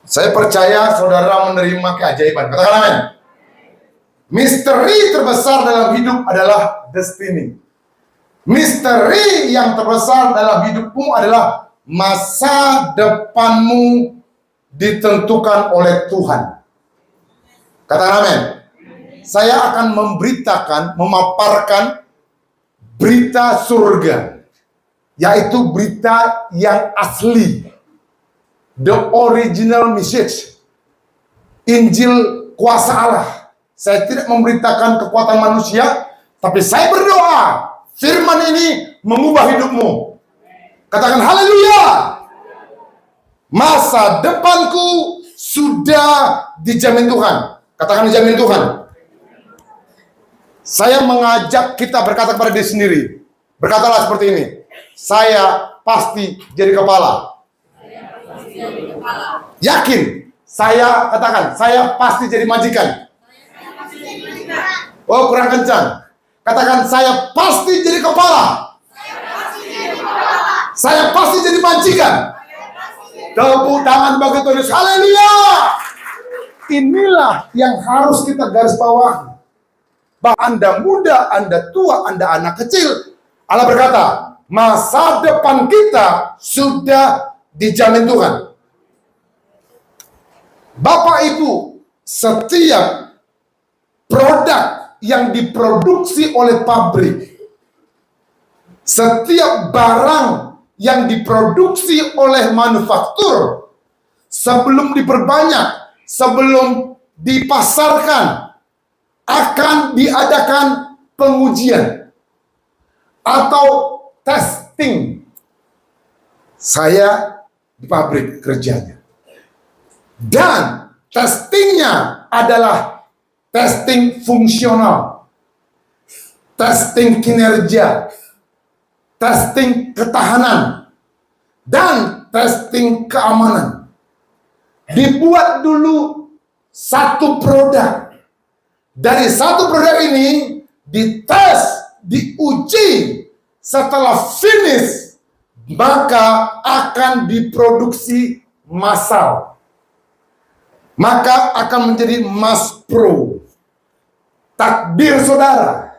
Saya percaya saudara menerima keajaiban. Katakan amin. Misteri terbesar dalam hidup adalah destiny. Misteri yang terbesar dalam hidupmu adalah masa depanmu ditentukan oleh Tuhan. Katakan amin. Saya akan memberitakan, memaparkan berita surga, yaitu berita yang asli. The original message. Injil kuasa Allah. Saya tidak memberitakan kekuatan manusia, tapi saya berdoa firman ini mengubah hidupmu. Katakan haleluya. Masa depanku sudah dijamin Tuhan. Katakan dijamin Tuhan. Saya mengajak kita berkata kepada diri sendiri. Berkatalah seperti ini. Saya pasti jadi kepala. Yakin. Saya katakan, saya pasti jadi majikan. Oh, kurang kencang. Katakan, saya pasti jadi kepala. Saya pasti jadi majikan. Tepuk tangan bagi Tuhan. Haleluya. Inilah yang harus kita garis bawahi. Bahwa Anda muda, Anda tua, Anda anak kecil. Allah berkata, masa depan kita sudah dijamin Tuhan. Bapak Ibu, setiap produk yang diproduksi oleh pabrik, setiap barang yang diproduksi oleh manufaktur, sebelum diperbanyak, sebelum dipasarkan, akan diadakan pengujian atau testing. Saya di pabrik kerjanya. Dan testingnya adalah testing fungsional, testing kinerja, testing ketahanan, dan testing keamanan. Dibuat dulu satu produk. Dari satu produk ini dites, diuji. Setelah finish, maka akan diproduksi massal. Maka akan menjadi mass pro. Takdir saudara,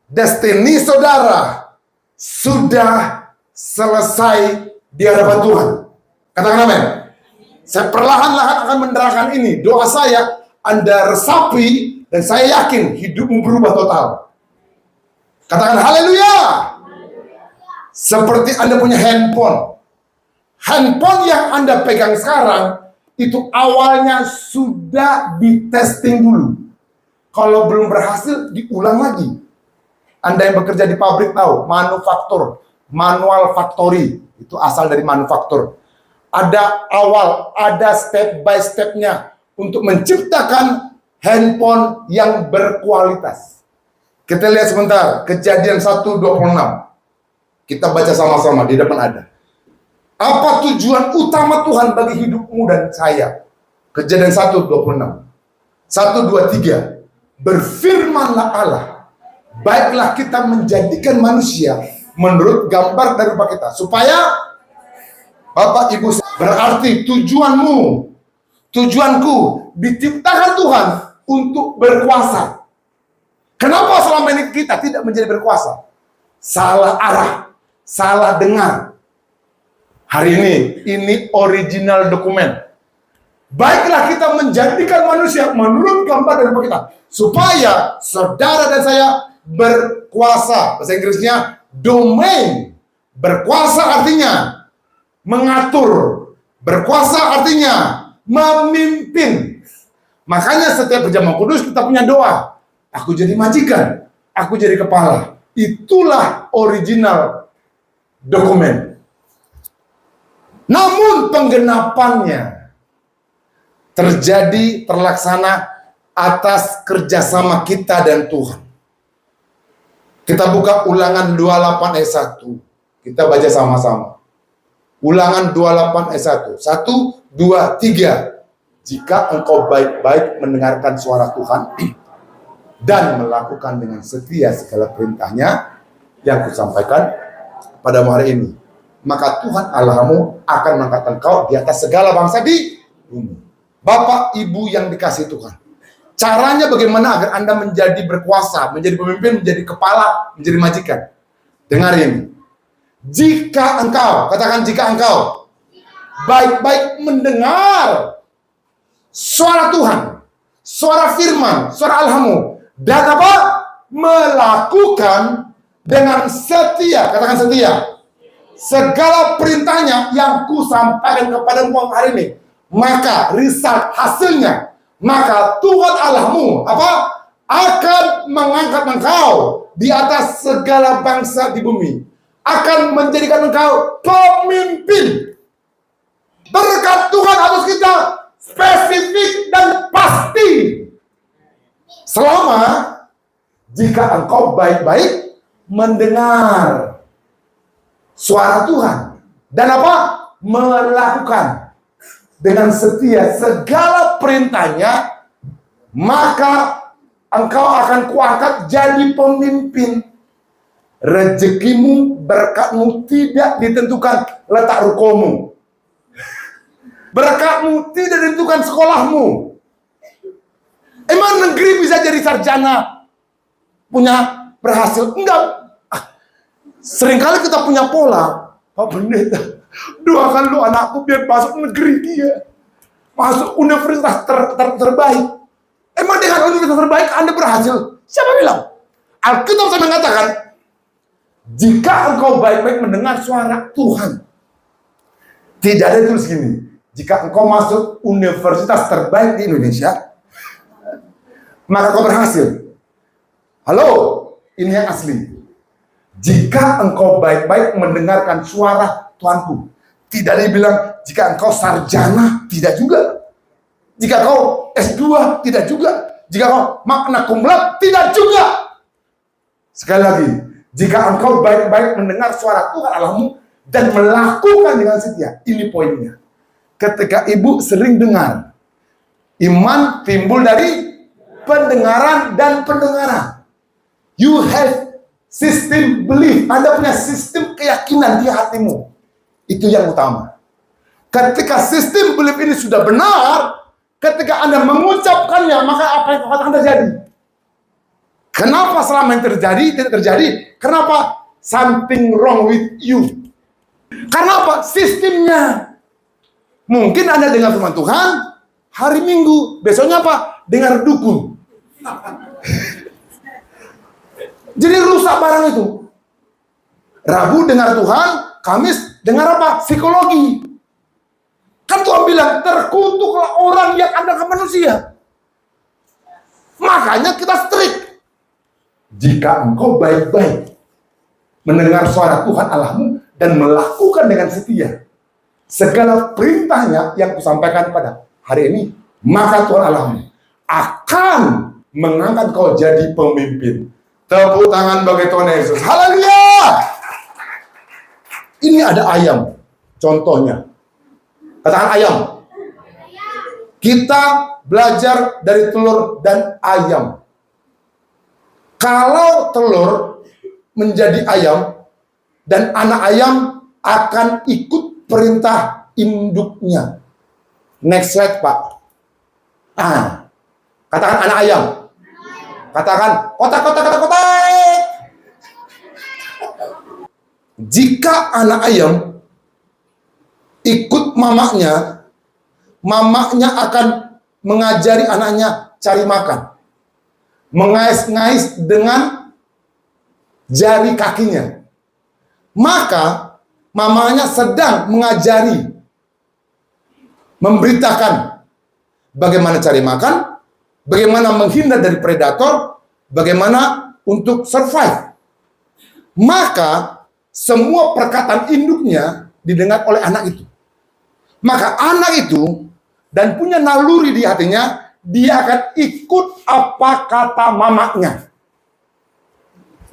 destiny saudara sudah selesai di hadapan Tuhan. Katakan amin. Saya perlahan-lahan akan menerangkan ini. Doa saya, Anda resapi, dan saya yakin hidupmu berubah total. Katakan haleluya. Seperti Anda punya handphone. Handphone yang Anda pegang sekarang, itu awalnya sudah ditesting dulu. Kalau belum berhasil, diulang lagi. Anda yang bekerja di pabrik tahu, manufaktur, manual factory, itu asal dari manufaktur. Ada awal, ada step by stepnya untuk menciptakan handphone yang berkualitas. Kita lihat sebentar, Kejadian 1:26. Kita baca sama-sama, di depan ada. Apa tujuan utama Tuhan bagi hidupmu dan saya? Kejadian 1:26. 1, 2, 3. Berfirmanlah Allah, baiklah kita menjadikan manusia menurut gambar dari rupa kita. Supaya, Bapak Ibu, berarti tujuanmu, tujuanku diciptakan Tuhan untuk berkuasa. Kenapa selama ini kita tidak menjadi berkuasa? Salah arah, salah dengar. Hari ini original dokumen. Baiklah kita menjadikan manusia menurut gambar dari rupa kita. Supaya saudara dan saya berkuasa. Bahasa Inggrisnya domain. Berkuasa artinya mengatur. Berkuasa artinya memimpin. Makanya setiap berjamaah kudus kita punya doa. Aku jadi majikan. Aku jadi kepala. Itulah original dokumen. Namun penggenapannya terlaksana atas kerjasama kita dan Tuhan. Kita buka Ulangan 28 ayat 1. Kita baca sama-sama. Ulangan 28 ayat 1. 1, 2, 3. Jika engkau baik-baik mendengarkan suara Tuhan dan melakukan dengan setia segala perintahnya yang kusampaikan pada hari ini, maka Tuhan Allahmu akan mengangkat engkau di atas segala bangsa di bumi. Bapak, Ibu yang dikasih Tuhan. Caranya bagaimana agar Anda menjadi berkuasa, menjadi pemimpin, menjadi kepala, menjadi majikan. Dengar ini. Jika engkau, katakan jika engkau baik-baik mendengar suara Tuhan, suara firman, suara Allahmu, dan apa? Melakukan dengan setia, katakan setia, segala perintahnya yang ku sampaikan kepadamu hari ini, maka result hasilnya, maka Tuhan Allahmu apa? Akan mengangkat engkau di atas segala bangsa di bumi, akan menjadikan engkau pemimpin. Berkat Tuhan atas kita spesifik dan pasti. Selama jika engkau baik-baik mendengar suara Tuhan dan apa? Melakukan dengan setia segala perintahnya, maka engkau akan kuangkat jadi pemimpin. Rezekimu, berkatmu tidak ditentukan letak rukomu. Berkatmu tidak ditentukan sekolahmu. Emang negeri bisa jadi sarjana, punya berhasil? Enggak. Seringkali kita punya pola, Pak Pendeta, doakan lu anakku biar masuk negeri dia, masuk universitas terbaik. Emang dengan universitas terbaik Anda berhasil? Siapa bilang? Alkitab saya mengatakan, jika engkau baik-baik mendengar suara Tuhan. Tidak ada tulis gini, jika engkau masuk universitas terbaik di Indonesia, maka kau berhasil. Halo, ini yang asli. Jika engkau baik-baik mendengarkan suara Tuhanku. Tidak ada yang bilang, jika engkau sarjana, tidak juga. Jika kau S2, tidak juga. Jika kau magna cum laude, tidak juga. Sekali lagi, jika engkau baik-baik mendengar suara Tuhan Allahmu dan melakukan dengan setia. Ini poinnya. Ketika ibu sering dengar, iman timbul dari pendengaran dan pendengaran. You have sistem belief. Anda punya sistem keyakinan di hatimu. Itu yang utama. Ketika sistem belief ini sudah benar, ketika Anda mengucapkannya, maka apa yang akan terjadi? Kenapa selama yang terjadi tidak terjadi? Kenapa? Something wrong with you. Karena apa? Sistemnya. Mungkin Anda dengar firman Tuhan hari Minggu, besoknya apa? Dengar dukun. Jadi rusak barang itu. Rabu dengar Tuhan, Kamis dengar apa? Psikologi. Kan Tuhan bilang, terkutuklah orang yang andalkan manusia. Makanya kita strict. Jika engkau baik-baik mendengar suara Tuhan Allahmu dan melakukan dengan setia segala perintahnya yang kusampaikan pada hari ini, maka Tuhan Allahmu akan mengangkat kau jadi pemimpin. Tepuk tangan bagi Tuhan Yesus. Haleluya. Ini ada ayam. Contohnya. Katakan ayam. Kita belajar dari telur dan ayam. Kalau telur menjadi ayam dan anak ayam akan ikut perintah induknya. Next slide, Pak. Katakan anak ayam. Katakan kotak. Jika anak ayam ikut mamanya akan mengajari anaknya cari makan. Mengais-ngais dengan jari kakinya. Maka mamanya sedang mengajari, memberitakan bagaimana cari makan, bagaimana menghindar dari predator, bagaimana untuk survive. Maka semua perkataan induknya didengar oleh anak itu. Maka anak itu dan punya naluri di hatinya, dia akan ikut apa kata mamanya.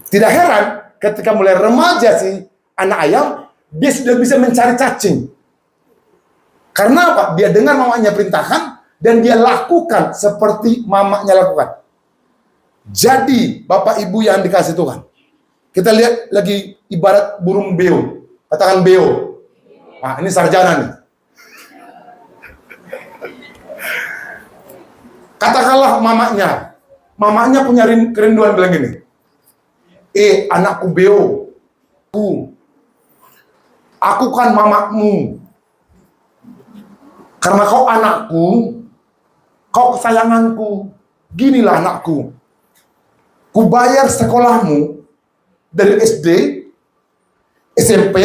Tidak heran ketika mulai remaja si anak ayam, dia sudah bisa mencari cacing. Karena apa? Dia dengar mamanya perintahkan dan dia lakukan seperti mamanya lakukan. Jadi Bapak Ibu yang dikasih Tuhan, kita lihat lagi ibarat burung beo. Katakan beo. Nah, ini sarjana nih. Katakanlah mamanya punya kerinduan bilang gini, anakku Beo, aku kan mamamu. Karena kau anakku, kau kesayanganku. Ginilah anakku, ku bayar sekolahmu dari SD, SMP,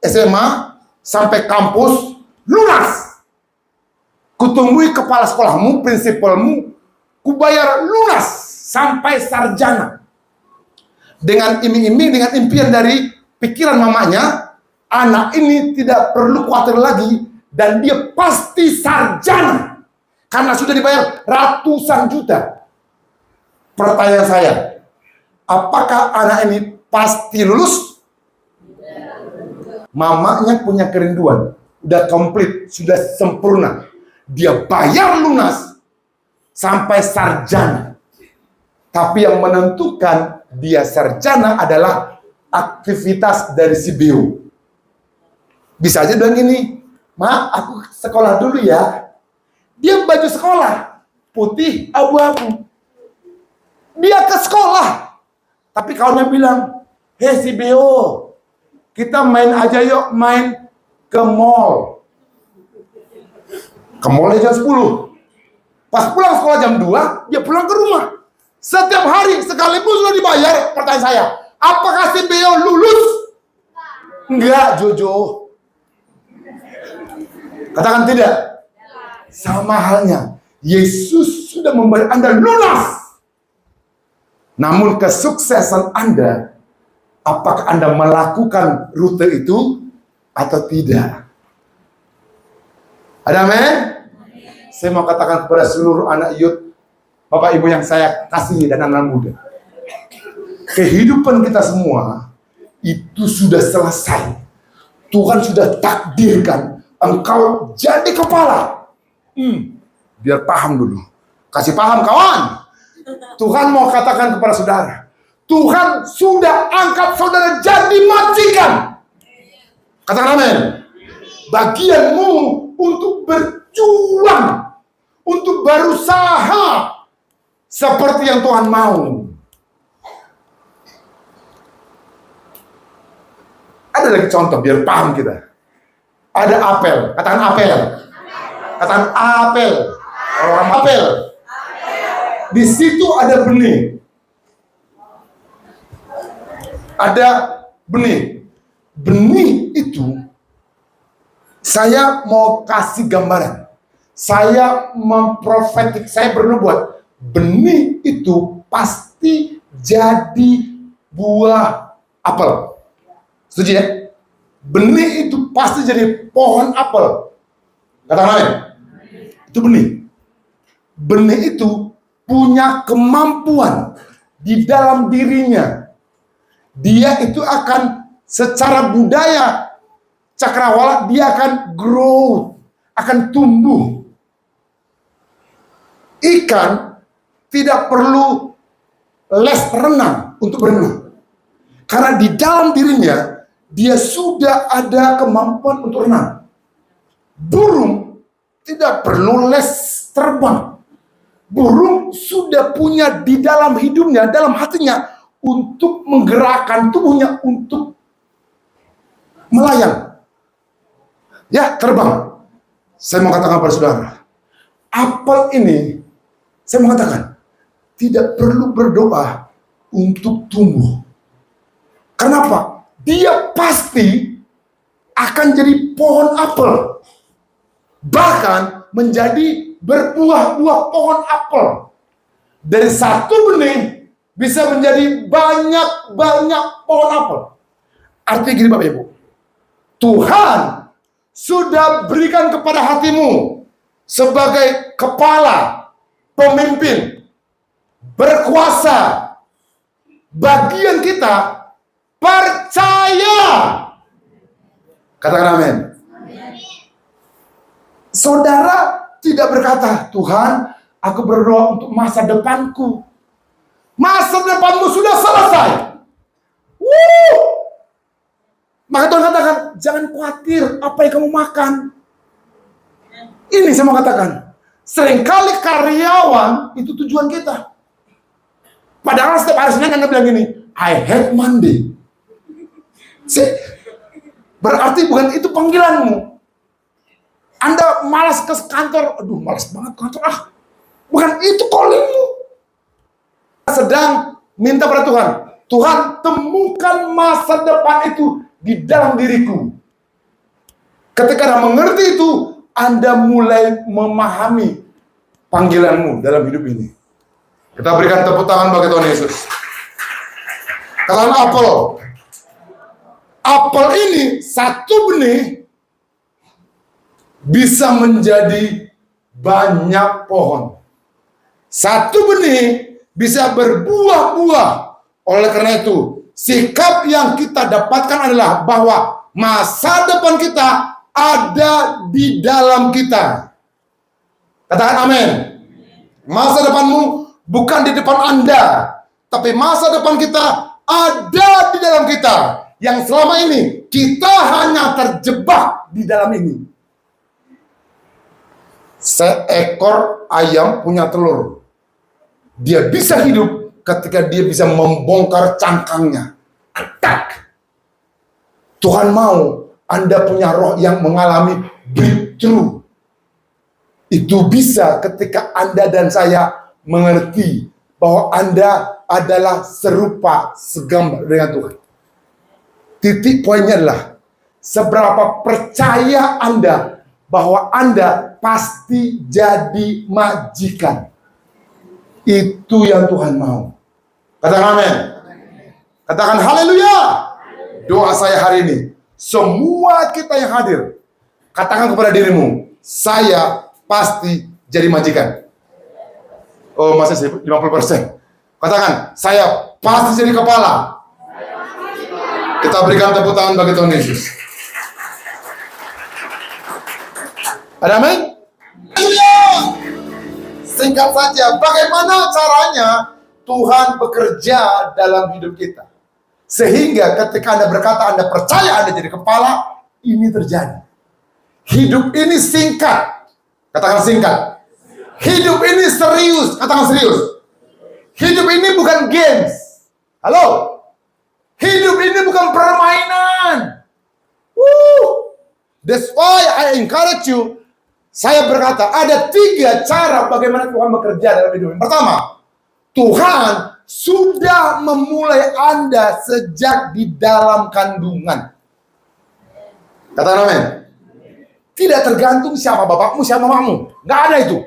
SMA, sampai kampus, lunas. Kutunggui kepala sekolahmu, prinsipalmu, ku bayar lunas sampai sarjana. Dengan iming-iming, dengan impian dari pikiran mamanya, anak ini tidak perlu khawatir lagi, dan dia pasti sarjana. Karena sudah dibayar ratusan juta. Pertanyaan saya, apakah anak ini pasti lulus? Mamanya punya kerinduan, udah komplit, sudah sempurna. Dia bayar lunas sampai sarjana. Tapi yang menentukan dia sarjana adalah aktivitas dari si Beo. Bisa aja bilang gini, Ma, aku sekolah dulu ya. Dia baju sekolah putih abu-abu. Dia ke sekolah. Tapi kawannya bilang, hei si Beo, kita main aja yuk, main ke mall. Ke mallnya jam 10. Pas pulang sekolah jam 2, dia pulang ke rumah. Setiap hari, sekalipun sudah dibayar, pertanyaan saya, apakah si Beo lulus? Enggak, Jojo. Katakan tidak. Sama halnya, Yesus sudah membayar Anda lunas. Namun kesuksesan Anda, apakah Anda melakukan rute itu atau tidak? Ada amin? Saya mau katakan kepada seluruh anak youth, Bapak Ibu yang saya kasih dan anak muda, kehidupan kita semua itu sudah selesai. Tuhan sudah takdirkan engkau jadi kepala. Biar paham dulu. Kasih paham kawan. Tuhan mau katakan kepada saudara, Tuhan sudah angkat saudara jadi majikan. Katakan amin. Bagianmu untuk berjuang, untuk berusaha seperti yang Tuhan mau. Ada lagi contoh biar paham kita. Ada apel. Katakan apel. Katakan apel. Orang apel. Di situ ada benih. Ada benih. Benih itu, saya mau kasih gambaran. Saya memprofetik, saya bernubuat. Benih itu pasti jadi buah apel. Setuju ya? Benih itu pasti jadi pohon apel. Katakan amin. Itu benih. Benih itu punya kemampuan di dalam dirinya. Dia itu akan secara budaya cakrawala, dia akan grow, akan tumbuh. Ikan tidak perlu les renang untuk berenang. Karena di dalam dirinya dia sudah ada kemampuan untuk renang. Burung tidak perlu les terbang. Burung sudah punya di dalam hidupnya, dalam hatinya, untuk menggerakkan tubuhnya untuk melayang. Ya, terbang. Saya mau katakan pada saudara, apel ini, saya mau katakan, tidak perlu berdoa untuk tumbuh. Kenapa? Dia pasti akan jadi pohon apel. Bahkan menjadi berbuah-buah pohon apel. Dari satu benih bisa menjadi banyak-banyak pohon apel. Artinya gini Bapak Ibu, Tuhan sudah berikan kepada hatimu sebagai kepala, pemimpin, berkuasa. Bagian kita percaya. Katakan amin. Saudara tidak berkata, Tuhan, aku berdoa untuk masa depanku. Masa depanmu sudah selesai. Maka Tuhan katakan, jangan khawatir apa yang kamu makan. Ini saya mau katakan, Seringkali karyawan itu tujuan kita. Padahal setiap hari Senin Anda bilang gini, I hate Monday. Berarti bukan itu panggilanmu. Anda malas ke kantor, aduh malas banget kantor, bukan itu callingmu. Sedang minta pada Tuhan, Tuhan temukan masa depan itu di dalam diriku. Ketika Anda mengerti itu, Anda mulai memahami panggilanmu dalam hidup ini. Kita berikan tepuk tangan bagi Tuhan Yesus. Katakan apel. Apel ini satu benih bisa menjadi banyak pohon. Satu benih bisa berbuah-buah. Oleh karena itu, sikap yang kita dapatkan adalah bahwa masa depan kita ada di dalam kita. Katakan amin. Masa depanmu bukan di depan Anda, tapi masa depan kita ada di dalam kita. Yang selama ini kita hanya terjebak di dalam ini. Seekor ayam punya telur. Dia bisa hidup ketika dia bisa membongkar cangkangnya. Attack. Tuhan mau Anda punya roh yang mengalami breakthrough. Itu bisa ketika Anda dan saya mengerti bahwa Anda adalah serupa segambar dengan Tuhan. Titik poinnya adalah seberapa percaya Anda bahwa Anda pasti jadi majikan. Itu yang Tuhan mau. Katakan amin. Katakan haleluya. Doa saya hari ini, semua kita yang hadir, katakan kepada dirimu, saya pasti jadi majikan. Oh, masih 50%. Katakan, saya pasti jadi kepala. Kita berikan tepuk tangan bagi Tuhan Yesus. Ada amin? Singkat saja, bagaimana caranya Tuhan bekerja dalam hidup kita? Sehingga ketika Anda berkata Anda percaya Anda jadi kepala, ini terjadi. Hidup ini singkat. Katakan singkat. Hidup ini serius. Katakan serius. Hidup ini bukan games. Halo? Hidup ini bukan permainan. That's why I encourage you. Saya berkata, ada 3 cara bagaimana Tuhan bekerja dalam hidup ini. Pertama, Tuhan sudah memulai Anda sejak di dalam kandungan. Katakan amin. Tidak tergantung siapa bapakmu, siapa mamamu. Nggak ada itu.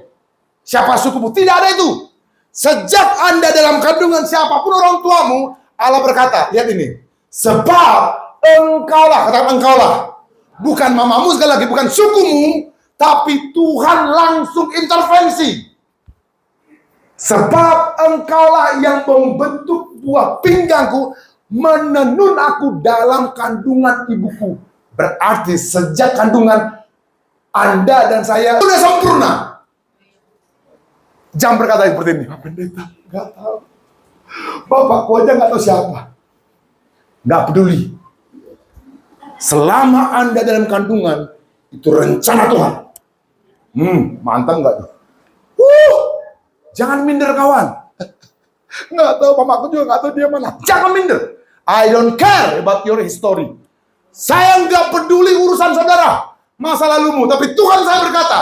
Siapa sukumu, tidak ada itu. Sejak Anda dalam kandungan siapapun orang tuamu, Allah berkata, lihat ini. Sebab engkaulah, katakan engkaulah. Bukan mamamu sekali lagi, bukan sukumu, tapi Tuhan langsung intervensi. Sebab engkaulah yang membentuk buah pinggangku, menenun aku dalam kandungan ibuku. Berarti sejak kandungan Anda dan saya sudah sempurna. Jangan berkata seperti ini, Pak Pendeta, nggak tahu. Bapakku aja nggak tahu siapa. Nggak peduli. Selama Anda dalam kandungan, itu rencana Tuhan. Mantap nggak tuh? Jangan minder kawan. Nggak tahu, papaku juga nggak tahu dia mana. Jangan minder. I don't care about your history. Saya nggak peduli urusan saudara, masa lalumu. Tapi Tuhan saya berkata,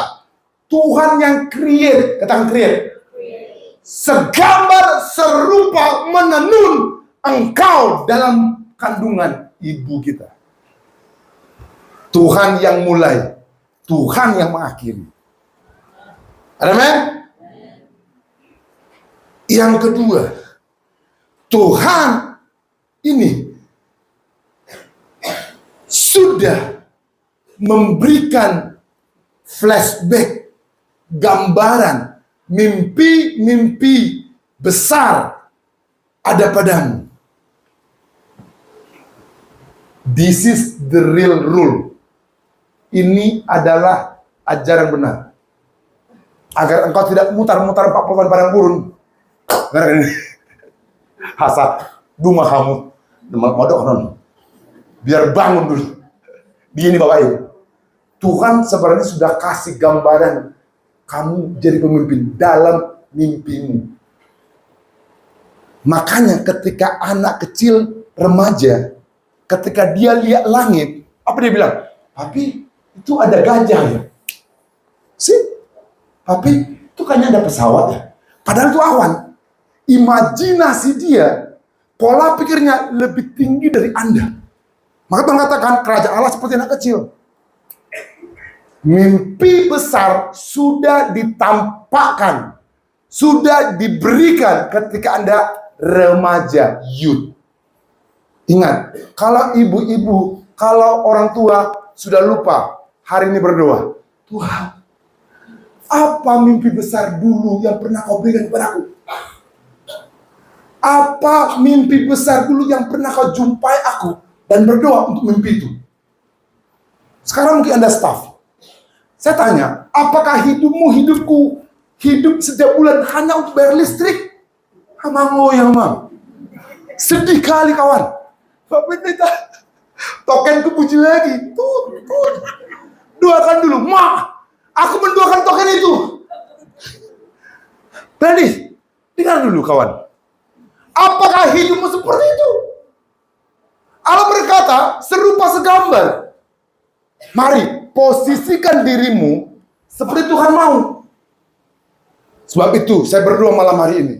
Tuhan yang create, katakan create. Segambar serupa menenun engkau dalam kandungan ibu kita. Tuhan yang mulai, Tuhan yang mengakhiri. Amen? Yang kedua, Tuhan ini sudah memberikan flashback, gambaran, mimpi-mimpi besar ada padamu. This is the real rule. Ini adalah ajaran benar. Agar engkau tidak mutar-mutar 40 tahun padang gurun. Hasad, dumah kamu, modok non. Biar bangun dulu. Begini Bapak Ibu. Tuhan sebenarnya sudah kasih gambaran kamu jadi pemimpin dalam mimpimu. Makanya ketika anak kecil remaja, ketika dia lihat langit, apa dia bilang? Papi, itu ada gajah ya? Papi, itu kayaknya ada pesawat ya? Padahal itu awan. Imajinasi dia, pola pikirnya lebih tinggi dari Anda. Maka Tuhan katakan, kerajaan Allah seperti anak kecil. Mimpi besar sudah ditampakkan, sudah diberikan ketika Anda remaja, youth. Ingat, kalau ibu-ibu, kalau orang tua sudah lupa, hari ini berdoa, Tuhan, apa mimpi besar dulu yang pernah kau berikan kepadaku? Apa mimpi besar dulu yang pernah kau jumpai aku? Dan berdoa untuk mimpi itu. Sekarang mungkin Anda staff. Saya tanya, apakah hidupku, hidup setiap bulan hanya untuk bayar listrik? Yang mam. Sedih kali kawan. Pak Pendeta, tokenku puji lagi. Tuh. Doakan dulu. Aku mendoakan token itu. Tadi, dengar dulu kawan. Apakah hidupmu seperti itu? Allah berkata, serupa segambar. Mari, posisikan dirimu seperti Tuhan mau. Sebab itu, saya berdoa malam hari ini.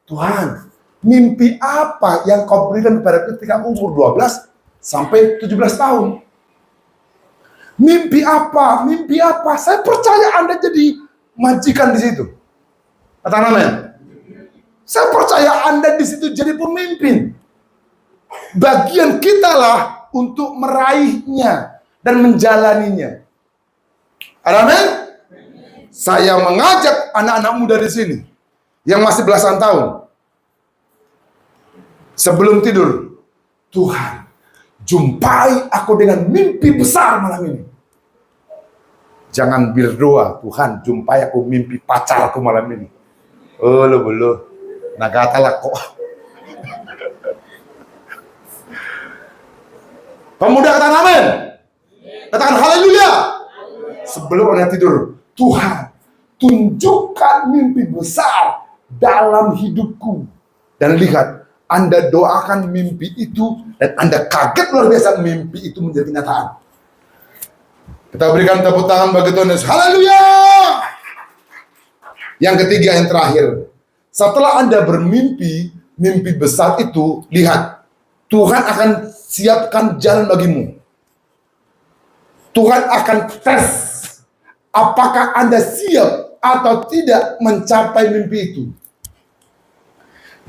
Tuhan, mimpi apa yang kau berikan kepada ketika umur 12 sampai 17 tahun? Mimpi apa? Saya percaya Anda jadi majikan di situ. Katakan amin. Saya percaya Anda di situ jadi pemimpin. Bagian kita lah untuk meraihnya dan menjalaninya. Amin. Saya mengajak anak-anak muda di sini yang masih belasan tahun. Sebelum tidur, Tuhan, jumpai aku dengan mimpi besar malam ini. Jangan berdoa, Tuhan, jumpai aku mimpi pacarku malam ini. Belum. Nagatalah kok. Pemuda katakan amin. Katakan haleluya. Sebelum Anda tidur, Tuhan, tunjukkan mimpi besar dalam hidupku. Dan lihat, Anda doakan mimpi itu, dan Anda kaget luar biasa mimpi itu menjadi kenyataan. Kita berikan tepuk tangan bagi Tuhan Yesus. Haleluya. Yang ketiga, yang terakhir. Setelah Anda bermimpi, mimpi besar itu, lihat, Tuhan akan siapkan jalan bagimu. Tuhan akan tes apakah Anda siap atau tidak mencapai mimpi itu.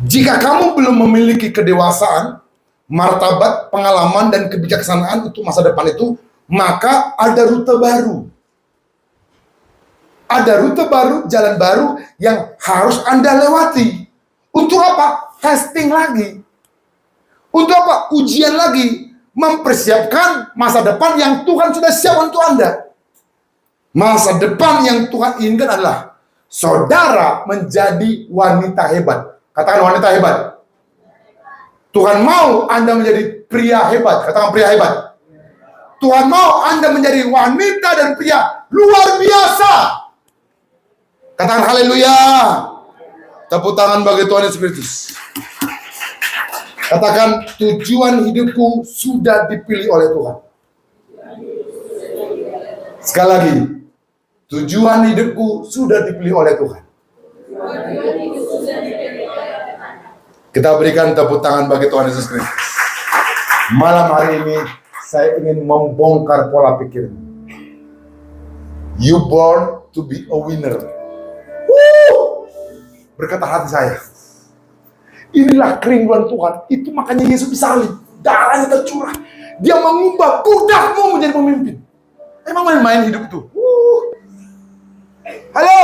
Jika kamu belum memiliki kedewasaan, martabat, pengalaman, dan kebijaksanaan untuk masa depan itu, maka ada rute baru. Ada rute baru, jalan baru yang harus Anda lewati. Untuk apa? Testing lagi. Untuk apa? Ujian lagi. Mempersiapkan masa depan yang Tuhan sudah siap untuk Anda. Masa depan yang Tuhan inginkan adalah saudara menjadi wanita hebat. Katakan wanita hebat. Tuhan mau Anda menjadi pria hebat. Katakan pria hebat. Tuhan mau Anda menjadi wanita dan pria luar biasa. Katakan haleluya. Tepuk tangan bagi Tuhan Yesus Kristus. Katakan, tujuan hidupku sudah dipilih oleh Tuhan. Sekali lagi, tujuan hidupku sudah dipilih oleh Tuhan. Kita berikan tepuk tangan bagi Tuhan Yesus Kristus. Malam hari ini, saya ingin membongkar pola pikir. You born to be a winner. Berkata hati saya, inilah kerinduan Tuhan. Itu makanya Yesus disalib, darahnya tercurah. Dia mengubah budakmu menjadi pemimpin. Emang main-main hidup itu? Halo,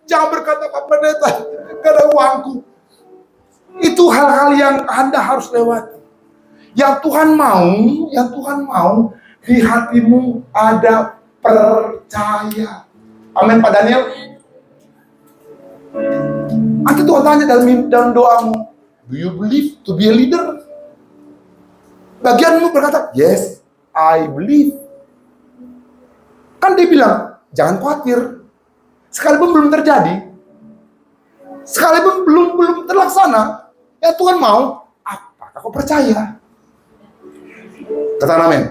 jangan berkata Pak Pendeta, gak ada uangku. Itu hal-hal yang Anda harus lewati. Yang Tuhan mau di hatimu ada percaya. Amin Pak Daniel. Nanti Tuhan tanya dalam doamu, do you believe to be a leader? Bagianmu berkata, yes, I believe. Kan dia bilang, jangan khawatir. sekalipun belum terjadi, sekalipun belum terlaksana, ya Tuhan mau, apakah kau percaya? Katakan amin.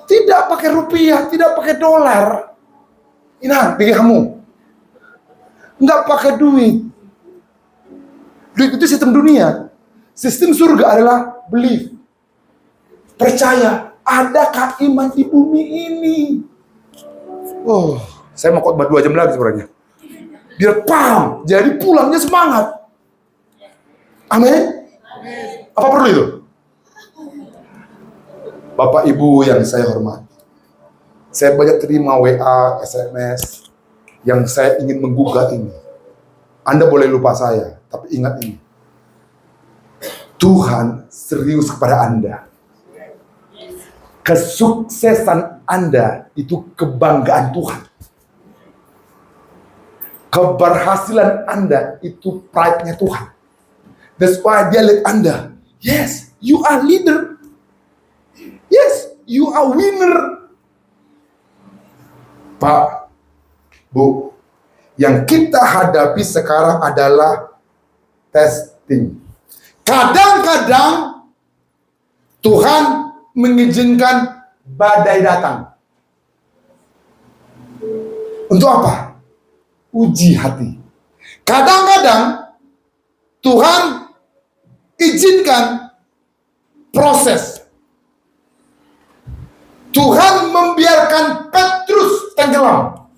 Tidak pakai rupiah, tidak pakai dolar. Ingat, pikir kamu. Enggak pakai duit. Duit itu sistem dunia. Sistem surga adalah belief. Percaya, adakah iman di bumi ini? Oh, saya mau khotbah 2 jam lagi sebenarnya. Biar paham, jadi pulangnya semangat. Amin. Apa perlu itu? Bapak Ibu yang saya hormati, saya banyak terima WA, SMS yang saya ingin menggugah ini. Anda boleh lupa saya, tapi ingat ini. Tuhan serius kepada Anda. Kesuksesan Anda itu kebanggaan Tuhan. Keberhasilan Anda itu pride-nya Tuhan. That's why dia lihat Anda. Yes, you are leader. Yes, you are winner. Pak, Bu, yang kita hadapi sekarang adalah testing. Kadang-kadang Tuhan mengizinkan badai datang. Untuk apa? Uji hati. Kadang-kadang Tuhan izinkan proses. Tuhan membiarkan Petrus tenggelam.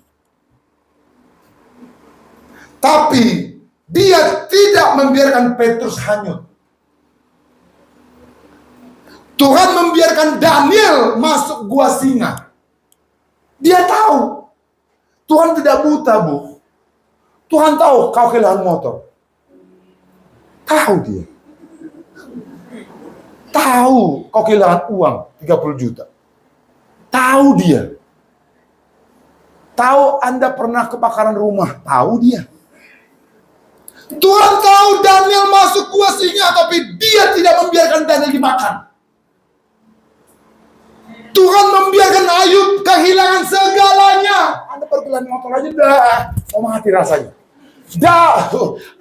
Tapi dia tidak membiarkan Petrus hanyut. Tuhan membiarkan Daniel masuk gua singa. Dia tahu. Tuhan tidak buta, Bu. Tuhan tahu kau kehilangan motor. Tahu dia. Tahu kau kehilangan uang 30 juta. Tahu dia. Tahu Anda pernah kebakaran rumah. Tahu dia. Tuhan tahu Daniel masuk gua singa, tapi dia tidak membiarkan Daniel dimakan. Tuhan membiarkan Ayub kehilangan segalanya. Anda baru kehilangan motor aja dah mau mati rasanya. Dah,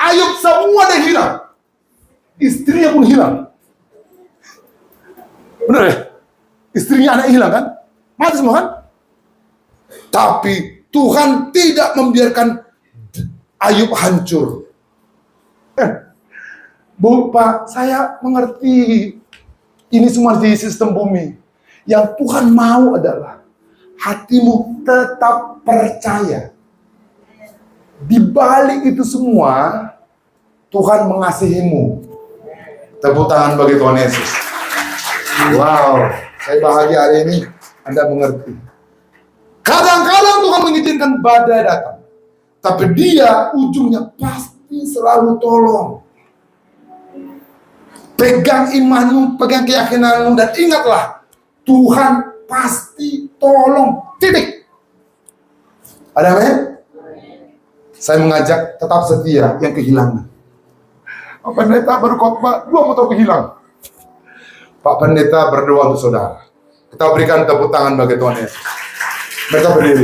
Ayub semua dah hilang. Istrinya pun hilang. Benar ya? Istrinya anak hilang kan? Mati semua kan? Tapi Tuhan tidak membiarkan Ayub hancur. Bu, Pak, saya mengerti ini semua di sistem bumi. Yang Tuhan mau adalah hatimu tetap percaya. Di balik itu semua, Tuhan mengasihimu. Tepuk tangan bagi Tuhan Yesus. Wow, saya bahagia hari ini Anda mengerti. Kadang-kadang Tuhan mengizinkan badai datang, tapi Dia ujungnya pasti selalu tolong. Pegang imanmu, pegang keyakinanmu, dan ingatlah Tuhan pasti tolong. Titik. Ada amin? Saya mengajak tetap setia yang kehilangan. Pak Pendeta baru khotbah 2 motor kehilang. Pak Pendeta berdoa untuk saudara. Kita berikan tepuk tangan bagi Tuhan Yesus. Mereka berdiri.